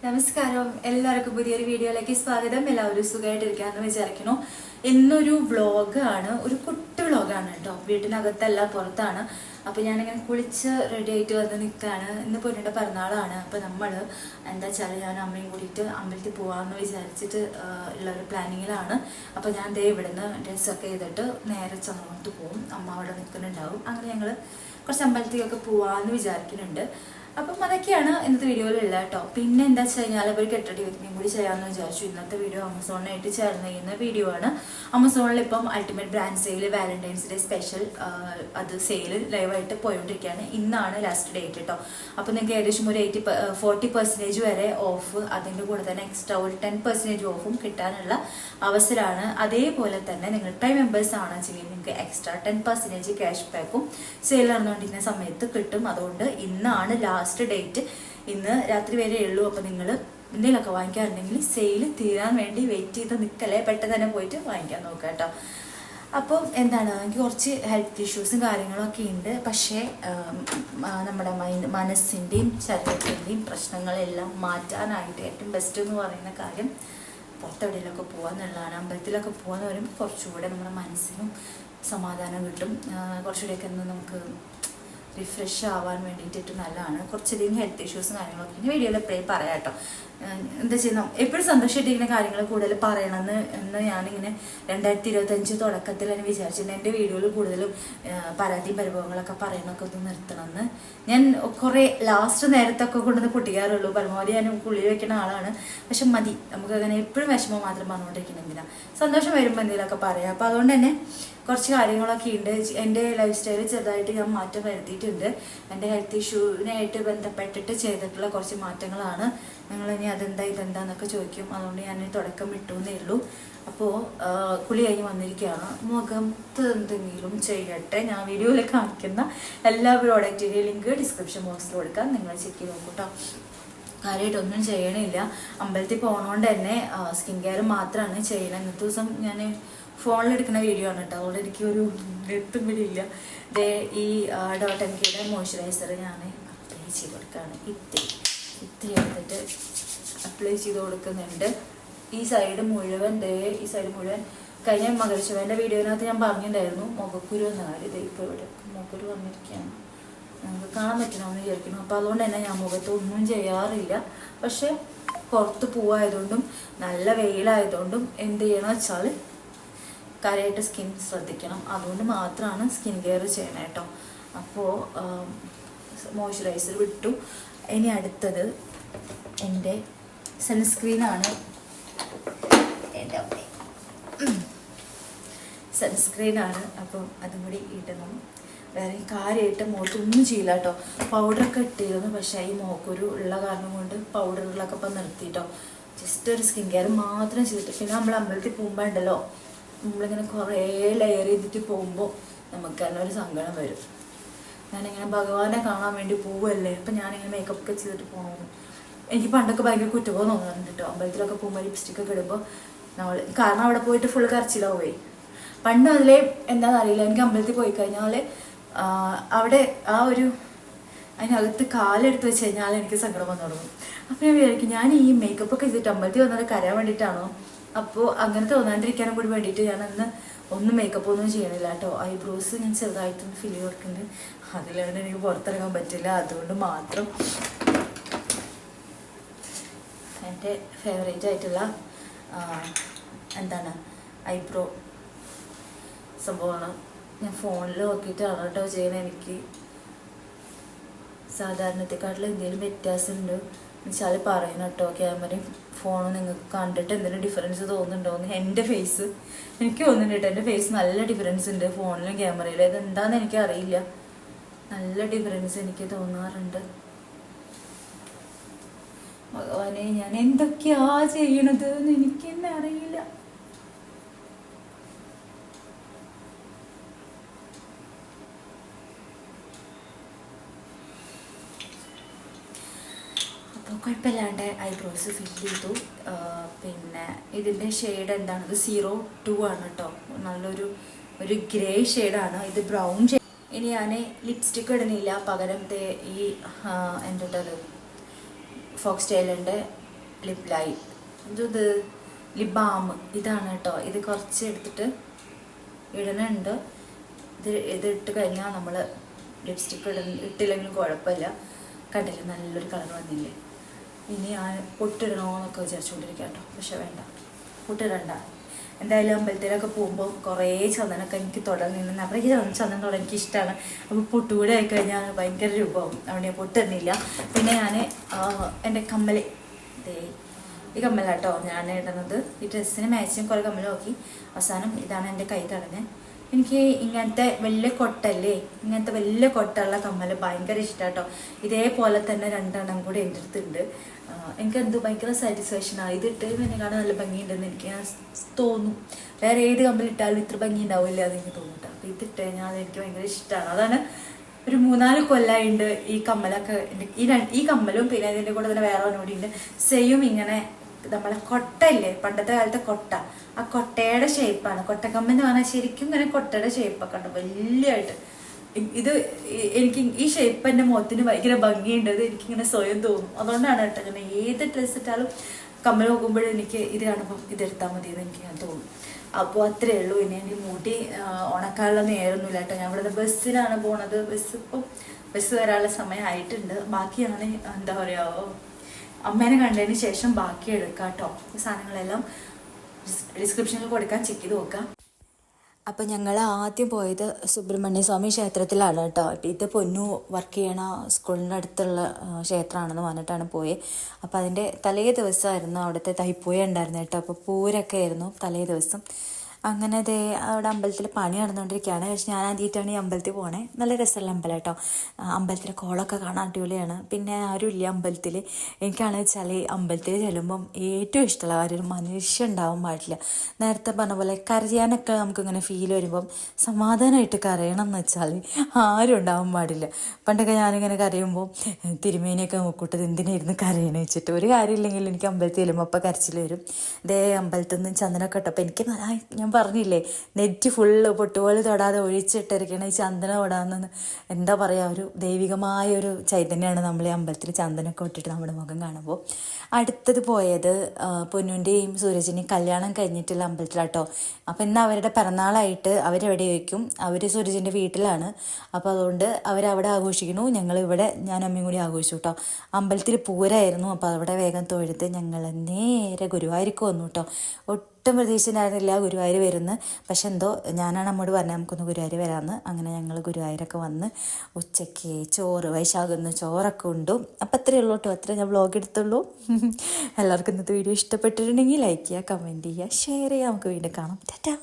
നമസ്കാരം, എല്ലാവർക്കും പുതിയൊരു വീഡിയോയിലേക്ക് സ്വാഗതം. എല്ലാവരും സുഖമായിട്ടിരിക്കാമെന്ന് വിചാരിക്കുന്നു. ഇന്നൊരു വ്ളോഗാണ്, ഒരു കുട്ടി വ്ളോഗാണ് കേട്ടോ. വീട്ടിനകത്തല്ല, പുറത്താണ്. അപ്പോൾ ഞാനിങ്ങനെ കുളിച്ച് റെഡി ആയിട്ട് വന്ന് നിൽക്കുകയാണ്. ഇന്ന് പൊന്നിൻ്റെ പിറന്നാളാണ്. അപ്പോൾ നമ്മൾ എന്താ വെച്ചാൽ ഞാൻ അമ്മയും കൂടിയിട്ട് അമ്പലത്തിൽ പോകാമെന്ന് വിചാരിച്ചിട്ട് ഉള്ളൊരു പ്ലാനിങ്ങിലാണ്. അപ്പോൾ ഞാൻ ദേ ഇവിടുന്ന് ഡ്രസ്സൊക്കെ ചെയ്തിട്ട് നേരെ ചങ്ങോട്ട് പോകും. അമ്മ അവിടെ നിൽക്കുന്നുണ്ടാവും. അങ്ങനെ ഞങ്ങൾ കുറച്ച് അമ്പലത്തിലൊക്കെ പോകാമെന്ന് വിചാരിക്കുന്നുണ്ട്. അപ്പം അതൊക്കെയാണ് ഇന്നത്തെ വീഡിയോയിലുള്ള കേട്ടോ. പിന്നെ എന്താ വെച്ച് കഴിഞ്ഞാൽ ഒരു കെട്ടടി വെക്കുകയും കൂടി ചെയ്യാമെന്ന് വിചാരിച്ചു. ഇന്നത്തെ വീഡിയോ ആമസോണിനായിട്ട് ചേർന്ന് ചെയ്യുന്ന വീഡിയോ ആണ്. ആമസോണിൽ ഇപ്പം ultimate brand sale Valentine's day special അത് സെയിൽ ലൈവായിട്ട് പോയോണ്ടിരിക്കുകയാണ്. ഇന്നാണ് ലാസ്റ്റ് ഡേറ്റ് കേട്ടോ. അപ്പോൾ നിങ്ങൾക്ക് ഏകദേശം ഒരു 40% വരെ ഓഫ്, അതിൻ്റെ കൂടെ തന്നെ എക്സ്ട്രാ ഒരു 10% ഓഫും കിട്ടാനുള്ള അവസരമാണ്. അതേപോലെ തന്നെ നിങ്ങൾ പ്രൈം മെമ്പേഴ്സ് ആണെന്നുവെച്ചെങ്കിൽ നിങ്ങൾക്ക് എക്സ്ട്രാ 10% ക്യാഷ് ബാക്കും സെയിൽ നടന്നുകൊണ്ടിരിക്കുന്ന സമയത്ത് കിട്ടും. അതുകൊണ്ട് ഇന്നാണ് ലാസ്റ്റ് ഡേറ്റ്. ഇന്ന് രാത്രി വരെ ഉള്ളൂ. അപ്പോൾ നിങ്ങൾ എന്തെങ്കിലുമൊക്കെ വാങ്ങിക്കാറുണ്ടെങ്കിൽ സെയിൽ തീരാൻ വേണ്ടി വെയിറ്റ് ചെയ്ത് നിൽക്കല്ലേ, പെട്ടെന്ന് തന്നെ പോയിട്ട് വാങ്ങിക്കാൻ നോക്കുക കേട്ടോ. അപ്പോൾ എന്താണ്, എനിക്ക് കുറച്ച് ഹെൽത്ത് ഇഷ്യൂസും കാര്യങ്ങളൊക്കെ ഉണ്ട്. പക്ഷേ നമ്മുടെ മനസ്സിൻ്റെയും ശരീരത്തിൻ്റെയും പ്രശ്നങ്ങളെല്ലാം മാറ്റാനായിട്ട് ഏറ്റവും ബെസ്റ്റ് എന്ന് പറയുന്ന കാര്യം പുറത്തെവിടെയെങ്കിലൊക്കെ പോകാമെന്നുള്ളതാണ്. അമ്പലത്തിലൊക്കെ പോകാമെന്ന് പറയുമ്പോൾ കുറച്ചുകൂടെ നമ്മുടെ മനസ്സിനും സമാധാനം കിട്ടും. കുറച്ചുകൂടെയൊക്കെ ഒന്ന് നമുക്ക് റിഫ്രഷ് ആവാൻ വേണ്ടിയിട്ട് നല്ലതാണ്. കുറച്ചധികം ഹെൽത്ത് ഇഷ്യൂസും കാര്യങ്ങളൊക്കെ ഇനി വീഡിയോയിൽ എപ്പോഴും പറയാം കേട്ടോ. എന്താ ചെയ്യുന്ന എപ്പോഴും സന്തോഷമായിട്ടിരിക്കുന്ന കാര്യങ്ങൾ കൂടുതൽ പറയണമെന്ന് ഞാനിങ്ങനെ 2025 തുടക്കത്തിൽ തന്നെ വിചാരിച്ചിട്ടുണ്ട്. എൻ്റെ വീഡിയോയിൽ കൂടുതലും പരാതിയും പരിഭവങ്ങളൊക്കെ പറയണമൊക്കെ ഒന്ന് നിർത്തണമെന്ന് ഞാൻ കുറേ ലാസ്റ്റ് നേരത്തൊക്കെ കൊണ്ടുവന്ന് പൊട്ടിക്കാറുള്ളൂ. പരമാവധി ഞാൻ ഉള്ളിൽ വെക്കുന്ന ആളാണ്. പക്ഷെ മതി, നമുക്ക് അങ്ങനെ എപ്പോഴും വിഷമം മാത്രം പറഞ്ഞുകൊണ്ടിരിക്കണം. എന്തിനാ, സന്തോഷം വരുമ്പോൾ എന്തെങ്കിലുമൊക്കെ പറയാം. അപ്പോൾ അതുകൊണ്ട് തന്നെ കുറച്ച് കാര്യങ്ങളൊക്കെ ഉണ്ട്. എൻ്റെ ലൈഫ് സ്റ്റൈലിൽ ചെറുതായിട്ട് ഞാൻ മാറ്റം വരുത്തിയിട്ടുണ്ട്. എൻ്റെ ഹെൽത്ത് ഇഷ്യൂവിനായിട്ട് ബന്ധപ്പെട്ടിട്ട് ചെയ്തിട്ടുള്ള കുറച്ച് മാറ്റങ്ങളാണ്. നിങ്ങളിനി അതെന്താ ഇതെന്താന്നൊക്കെ ചോദിക്കും. അതുകൊണ്ട് ഞാൻ തുടക്കം വിട്ടു എന്നേ ഉള്ളൂ. അപ്പോൾ കുളി കഴിഞ്ഞ് വന്നിരിക്കുകയാണ്. മുഖത്ത് എന്തെങ്കിലും ചെയ്യട്ടെ. ഞാൻ വീഡിയോയിൽ കാണിക്കുന്ന എല്ലാ പ്രോഡക്റ്റിൻ്റെയും ലിങ്ക് ഡിസ്ക്രിപ്ഷൻ ബോക്സിൽ കൊടുക്കാം, നിങ്ങൾ ചെക്ക് ചെയ്ത് നോക്കൂ കേട്ടോ. കാര്യമായിട്ടൊന്നും ചെയ്യണില്ല. അമ്പലത്തിൽ പോകുന്നതുകൊണ്ട് തന്നെ സ്കിൻ കെയർ മാത്രമാണ് ചെയ്യണം. ഇന്നത്തെ ദിവസം ഞാൻ ഫോണിലെടുക്കുന്ന വീഡിയോ ആണ് കേട്ടോ. അതുകൊണ്ട് എനിക്കൊരു എത്തും കൂടി ഇല്ല. ഈ ഡോട്ട് എൻ കെയുടെ മോയ്സ്ചറൈസർ ഞാൻ അപ്ലൈ ചെയ്ത് കൊടുക്കുകയാണ്. ഇത്തിരി എടുത്തിട്ട് അപ്ലൈ ചെയ്ത് കൊടുക്കുന്നുണ്ട്. ഈ സൈഡ് മുഴുവൻ കഴിഞ്ഞ മകരശിവൻ്റെ വീഡിയോനകത്ത് ഞാൻ പറഞ്ഞിട്ടുണ്ടായിരുന്നു മുഖക്കുരു എന്ന കാര്യം. ഇപ്പോൾ ഇവിടെ മുഖക്കുരു വന്നിരിക്കുകയാണ്, നമുക്ക് കാണാൻ പറ്റണമെന്ന് വിചാരിക്കുന്നു. അപ്പോൾ അതുകൊണ്ട് തന്നെ ഞാൻ മുഖത്ത് ഒന്നും ചെയ്യാറില്ല. പക്ഷെ പുറത്ത് പോവായതുകൊണ്ടും നല്ല വെയിലായതുകൊണ്ടും എന്ത് ചെയ്യണമെന്ന് വെച്ചാൽ കാര്യമായിട്ട് സ്കിൻ ശ്രദ്ധിക്കണം. അതുകൊണ്ട് മാത്രമാണ് സ്കിൻ കെയർ ചെയ്യണം കേട്ടോ. അപ്പോൾ മോയ്സ്ചറൈസർ വിട്ടു. ഇനി അടുത്തത് എൻ്റെ സൺസ്ക്രീനാണ്. എൻ്റെ സൺസ്ക്രീനാണ്. അപ്പം അതും കൂടി ഇടണം. വേറെ കാര്യമായിട്ട് മുഖത്തൊന്നും ചെയ്യില്ല കേട്ടോ. പൗഡറൊക്കെ ഇട്ടിരുന്നു, പക്ഷേ ഈ മോക്കൊരു ഉള്ള കാരണം കൊണ്ട് പൗഡറുകളൊക്കെ ഇപ്പം നിർത്തിയിട്ടോ. ജസ്റ്റ് ഒരു സ്കിൻ കെയർ മാത്രം ചെയ്തിട്ട്. പിന്നെ നമ്മൾ അമ്പലത്തിൽ പോകുമ്പോൾ ഉണ്ടല്ലോ, നമ്മളിങ്ങനെ കുറേ ലെയർ ചെയ്തിട്ട് പോകുമ്പോൾ നമുക്ക് തന്നെ ഒരു സങ്കടം വരും. ഞാനിങ്ങനെ ഭഗവാനെ കാണാൻ വേണ്ടി പോവുമല്ലേ, അപ്പം ഞാനിങ്ങനെ മേക്കപ്പ് ഒക്കെ ചെയ്തിട്ട് പോകണം. എനിക്ക് പണ്ടൊക്കെ ഭയങ്കര കുറ്റബോധം തോന്നാറുണ്ട് കേട്ടോ. അമ്പലത്തിലൊക്കെ പോകുമ്പോൾ ലിപ്സ്റ്റിക്കൊക്കെ ഇടുമ്പോൾ കാരണം അവിടെ പോയിട്ട് ഫുൾ കരച്ചിലാവുമേ. പണ്ട് അതിലെ എന്താണെന്ന് അറിയില്ല, എനിക്ക് അമ്പലത്തിൽ പോയി കഴിഞ്ഞാൽ അവിടെ അതിനകത്ത് കാലെടുത്ത് വെച്ച് കഴിഞ്ഞാൽ എനിക്ക് സങ്കടം വന്നു തുടങ്ങും. അപ്പോൾ ഞാൻ വിചാരിക്കും, ഞാൻ ഈ മേക്കപ്പൊക്കെ ചെയ്തിട്ട് അമ്പലത്തിൽ വന്നത് കരയാൻ വേണ്ടിയിട്ടാണോ? അപ്പോൾ അങ്ങനെ തോന്നാണ്ടിരിക്കാനും കൂടി വേണ്ടിയിട്ട് ഞാൻ അന്ന് ഒന്നും മേക്കപ്പ് ഒന്നും ചെയ്യണില്ല കേട്ടോ. ഐബ്രോസ് ഞാൻ ചെറുതായിട്ടൊന്ന് ഫില്ല് ചെയ്ത് കൊടുക്കുന്നുണ്ട്. അതിലാണ് എനിക്ക് പുറത്തിറങ്ങാൻ പറ്റില്ല. അതുകൊണ്ട് മാത്രം എൻ്റെ ഫേവറേറ്റ് ആയിട്ടുള്ള എന്താണ് ഐബ്രോ സംഭവമാണ്. ഞാൻ ഫോണിൽ നോക്കിയിട്ടാണ് കേട്ടോ ചെയ്യുന്നത്. എനിക്ക് സാധാരണത്തെക്കാട്ടിൽ എന്തെങ്കിലും വ്യത്യാസമുണ്ട് എന്നുവെച്ചാൽ പറയണം കേട്ടോ. ക്യാമറയും ഫോണും നിങ്ങൾക്ക് കണ്ടിട്ട് എന്തെങ്കിലും ഡിഫറൻസ് തോന്നുന്നുണ്ടോയെന്ന്. എൻ്റെ ഫേസ് എനിക്ക് തോന്നുന്നുണ്ട് കേട്ടോ. എൻ്റെ ഫേസ് നല്ല ഡിഫറൻസ് ഉണ്ട് ഫോണിലും ക്യാമറയിലും. ഇതെന്താണെന്ന് എനിക്കറിയില്ല, നല്ല ഡിഫറൻസ് എനിക്ക് തോന്നാറുണ്ട്. ഭഗവാനെ, ഞാൻ എന്തൊക്കെയാ ചെയ്യണത് എന്ന് എനിക്ക് തന്നെ അറിയില്ല. അപ്പോൾ കുഴപ്പമില്ലാണ്ട് ഐബ്രോസ് ഫിൽ ചെയ്തു. പിന്നെ ഇതിൻ്റെ ഷെയ്ഡ് എന്താണത് 02 ആണ് കേട്ടോ. നല്ലൊരു ഗ്രേ ഷെയ്ഡാണ് ഇത്, ബ്രൗൺ ഷെയ്ഡ്. ഇനി ഞാൻ ലിപ്സ്റ്റിക്ക് ഇടുന്നില്ല, പകരം ഈ എൻ്റെ ഫോക്സ് സ്റ്റൈലിൻ്റെ ലിപ് ലൈ ഇത് ലിപ് ബാം ഇതാണ് കേട്ടോ. ഇത് കുറച്ച് എടുത്തിട്ട് ഇടുന്നുണ്ട്. ഇത് ഇട്ട് കഴിഞ്ഞാൽ നമ്മൾ ലിപ്സ്റ്റിക്ക് ഇട്ടില്ലെങ്കിലും കുഴപ്പമില്ല. കണ്ടില്ല നല്ലൊരു കളർ വന്നില്ലേ. ഇനി ഞാൻ പൊട്ടിടണമെന്നൊക്കെ വിചാരിച്ചുകൊണ്ടിരിക്കാം കേട്ടോ. പക്ഷെ വേണ്ട, പൊട്ടിടണ്ട. എന്തായാലും അമ്പലത്തിലൊക്കെ പോകുമ്പോൾ കുറേ ചന്ദനമൊക്കെ എനിക്ക് തുടർന്ന് നിന്ന് അവിടേക്ക് ചന്ദനം തൊടാൻ എനിക്ക് ഇഷ്ടമാണ്. അപ്പോൾ പൊട്ടുകൂടെ ആയിക്കഴിഞ്ഞാൽ ഭയങ്കര രൂപമാവും. അവിടെ ഞാൻ പൊട്ടിടുന്നില്ല. പിന്നെ ഞാൻ എൻ്റെ കമ്മൽ ഈ കമ്മലാട്ടോ ഞാൻ ഇടുന്നത്. ഈ ഡ്രസ്സിന് മാച്ചിങ് കുറേ കമ്മൽ നോക്കി അവസാനം ഇതാണ് എൻ്റെ കൈ തടഞ്ഞ്. എനിക്ക് ഇങ്ങനത്തെ വലിയ കൊട്ടല്ലേ, ഇങ്ങനത്തെ വലിയ കൊട്ടുള്ള കമ്മൽ ഭയങ്കര ഇഷ്ടമാട്ടോ. ഇതേപോലെ തന്നെ 2 എണ്ണം കൂടി എൻ്റെ അടുത്തുണ്ട്. എനിക്കെന്ത് ഭയങ്കര സാറ്റിസ്ഫാക്ഷനാണ്. ഇതിട്ട് എന്നെ കാണാൻ നല്ല ഭംഗിയുണ്ടെന്ന് എനിക്ക് തോന്നും. വേറെ ഏത് കമ്മലിട്ടാലും ഇത്ര ഭംഗി ഉണ്ടാവില്ല എന്ന് എനിക്ക് തോന്നിട്ട്. അപ്പോൾ ഇതിട്ട് കഴിഞ്ഞാൽ അതെനിക്ക് ഭയങ്കര ഇഷ്ടമാണ്. അതാണ് ഒരു 3-4 കൊല്ലമായിട്ടുണ്ട് ഈ കമ്മലൊക്കെ. ഈ കമ്മലും പിന്നെ അതിൻ്റെ കൂടെ തന്നെ വേറെ ഒന്നുകൂടി ഉണ്ട്. സെയിം ഇങ്ങനെ നമ്മളെ കൊട്ടയില്ലേ, പണ്ടത്തെ കാലത്തെ കൊട്ട, ആ കൊട്ടയുടെ ഷേപ്പാണ്. കൊട്ടക്കമ്മെന്ന് പറഞ്ഞാൽ ശരിക്കും ഇങ്ങനെ കൊട്ടയുടെ ഷേപ്പൊക്കെ ഉണ്ട് വലിയായിട്ട്. ഇത് എനിക്ക് ഈ ഷേപ്പ് എൻ്റെ മുഖത്തിന് ഭയങ്കര ഭംഗിയുണ്ട്. ഇത് എനിക്കിങ്ങനെ സ്വയം തോന്നും. അതുകൊണ്ടാണ് കേട്ടോ ഇങ്ങനെ ഏത് ഡ്രസ്സ് ഇട്ടാലും കമ്മൽ നോക്കുമ്പോഴും എനിക്ക് ഇത് കാണുമ്പോൾ ഇതെടുത്താൽ മതി എന്ന് എനിക്ക് ഞാൻ തോന്നും. അപ്പോൾ അത്രയേ ഉള്ളൂ. ഇനി എൻ്റെ മുടി ഉണക്കാനുള്ള നേരമൊന്നുമില്ല കേട്ടോ. ഞാൻ ഇവിടെ ബസ്സിനാണ് പോണത്. ബസ് വരാനുള്ള സമയമായിട്ടുണ്ട്. ബാക്കിയാണ് എന്താ പറയുക, അമ്മേനെ കണ്ടതിന് ശേഷം ബാക്കി എടുക്കാം കേട്ടോ. ഈ സാധനങ്ങളെല്ലാം ഡിസ്ക്രിപ്ഷനിൽ കൊടുക്കാൻ, ചെക്ക് ചെയ്ത് നോക്കാം. അപ്പം ഞങ്ങൾ ആദ്യം പോയത് സുബ്രഹ്മണ്യ സ്വാമി ക്ഷേത്രത്തിലാണ് കേട്ടോ. ഇത് പൊന്നു വർക്ക് ചെയ്യണ സ്കൂളിൻ്റെ അടുത്തുള്ള ക്ഷേത്രമാണെന്ന് പറഞ്ഞിട്ടാണ് പോയത്. അപ്പോൾ അതിൻ്റെ തലേ ദിവസമായിരുന്നു അവിടുത്തെ തൈപ്പൂയ ഉണ്ടായിരുന്നു കേട്ടോ. അപ്പോൾ പൂരൊക്കെ ആയിരുന്നു തലേ ദിവസം. അങ്ങനെ ദേ അവിടെ അമ്പലത്തിൽ പണി നടന്നുകൊണ്ടിരിക്കുകയാണ്. പക്ഷെ ഞാൻ ആദ്യമായിട്ടാണ് ഈ അമ്പലത്തിൽ പോണേ. നല്ല രസമുള്ള അമ്പലം കേട്ടോ. അമ്പലത്തിലെ കോളമൊക്കെ കാണാൻ അടിപൊളിയാണ്. പിന്നെ ആരും ഇല്ല അമ്പലത്തിൽ. എനിക്കാണെന്ന് വെച്ചാൽ അമ്പലത്തിൽ ചെല്ലുമ്പം ഏറ്റവും ഇഷ്ടമുള്ള കാര്യം ഒരു മനുഷ്യൻ ഉണ്ടാവാൻ പാടില്ല. നേരത്തെ പറഞ്ഞ പോലെ കരയാനൊക്കെ നമുക്കിങ്ങനെ ഫീൽ വരുമ്പം സമാധാനമായിട്ട് കരയണം എന്ന് വെച്ചാൽ ആരും ഉണ്ടാവാൻ പാടില്ല. പണ്ടൊക്കെ ഞാനിങ്ങനെ കരയുമ്പോൾ തിരുമേനിയൊക്കെ നോക്കൂട്ടത് എന്തിനായിരുന്നു കരയണ വെച്ചിട്ട്. ഒരു കാര്യമില്ലെങ്കിൽ എനിക്ക് അമ്പലത്തിൽ ചെല്ലുമ്പോൾ അപ്പം കരച്ചിൽ വരും. ഇതേ അമ്പലത്തിൽ നിന്ന് ചന്ദനമൊക്കെ ഇട്ടപ്പോൾ എനിക്ക് ഞാൻ പറഞ്ഞില്ലേ നെറ്റ് ഫുള്ള് പൊട്ടുപോലെ തൊടാതെ ഒഴിച്ചിട്ടിരിക്കണ ഈ ചന്ദനം തൊടാന്ന് എന്താ പറയുക, ഒരു ദൈവികമായ ഒരു ചൈതന്യമാണ് നമ്മൾ ഈ അമ്പലത്തിൽ ചന്ദനമൊക്കെ ഇട്ടിട്ട് നമ്മുടെ മുഖം കാണുമ്പോൾ. അടുത്തത് പോയത് പൊന്നുൻ്റെയും സൂരജിൻ്റെയും കല്യാണം കഴിഞ്ഞിട്ടുള്ള അമ്പലത്തിലാട്ടോ. അപ്പം ഇന്ന് അവരുടെ പിറന്നാളായിട്ട് അവരെവിടെ വയ്ക്കും. അവർ സൂരജിൻ്റെ വീട്ടിലാണ്. അപ്പോൾ അതുകൊണ്ട് അവരവിടെ ആഘോഷിക്കുന്നു. ഞങ്ങളിവിടെ ഞാൻ അമ്മയും കൂടി ആഘോഷിച്ചു കേട്ടോ. അമ്പലത്തിൽ പൂരമായിരുന്നു. അപ്പോൾ അവിടെ വേഗം തൊഴുത് ഞങ്ങൾ നേരെ ഗുരുവായൂർക്ക് വന്നു കേട്ടോ. ഒട്ടും പ്രതീക്ഷിച്ചിട്ടുണ്ടായിരുന്നില്ല ഗുരുവായൂർ വരുന്നു. പക്ഷെ എന്തോ ഞാനാണ് നമ്മോട് പറഞ്ഞത് നമുക്കൊന്ന് ഗുരുവായൂർ വരാമെന്ന്. അങ്ങനെ ഞങ്ങൾ ഗുരുവായൂരൊക്കെ വന്ന് ഉച്ചയ്ക്ക് ചോറ് വൈശാഖുന്ന ചോറൊക്കെ ഉണ്ടു. അപ്പം അത്രയേ ഉള്ളൂ കേട്ടോ. അത്രേ ഞാൻ വ്ളോഗ് എടുത്തുള്ളൂ. എല്ലാവർക്കും ഇന്നത്തെ വീഡിയോ ഇഷ്ടപ്പെട്ടിട്ടുണ്ടെങ്കിൽ ലൈക്ക് ചെയ്യുക, കമൻറ്റ് ചെയ്യുക, ഷെയർ ചെയ്യുക. നമുക്ക് വീണ്ടും കാണാം. ടാറ്റാ.